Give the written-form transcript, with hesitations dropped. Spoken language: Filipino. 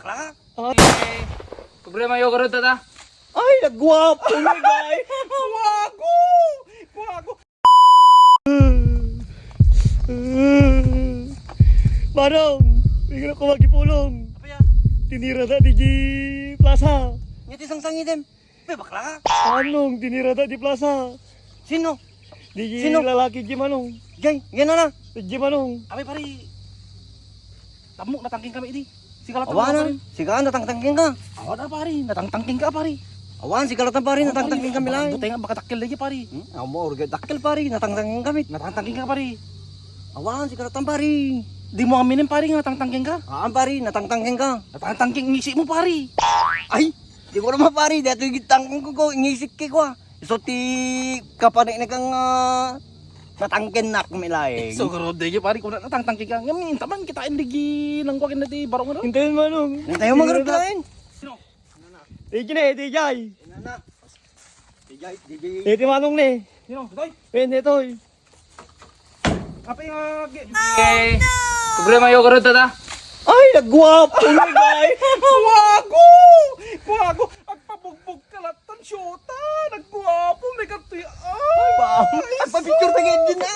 bakla ka. Problema yung karot tata. Ay, nagwapo na guys. Wago! Wago! Manong, bigyan ko magipulong. Apa ya? Tinira na di plaza. Nyati sang sangitin. Pe, bakla ka. Anong tinira na di plaza? Sino? Di Sino? lalaki di manong. Gay, yan na na. Di manong. Abi pari. Tamok natangking kami ini. Sigalatan Awanan. Sigaan, natangtangking ka. Awan na pari. Natangtangking ka pari. Awan, sigalatan pa rin, natangtangking kami lang. Butay nga baka takil lagi pari. Amo, dakkel pa rin, natangtangking kami. Natangtangking ka pari. Awan, sigalatan pa rin. Di mo aminin pari nga natangtangking ka. Aan pa rin, natangtangking ka. Natangtangking ngisi mo pari. Ay, di ko naman pari, dito yung gitangking ko, ingisik ko ah. So ti kapanik na kang natangkin na kumilaing. So karot degi pari kung natangtangking ka. Ngamin taman kita indigi nang wagin na di barong ano. Hintayin manong. Tayo mga kain. Di kina, di jay. Nana. Dijay. Di manong ni. Sino? Toy. Pwede toy. Apa yung problema yung karot tata. Ay, nagwapo na guys. Wago! Wago! Agpabugbog ka lang tan syota! Nagwapo! May katuya! Ay! Picture na ganyan na.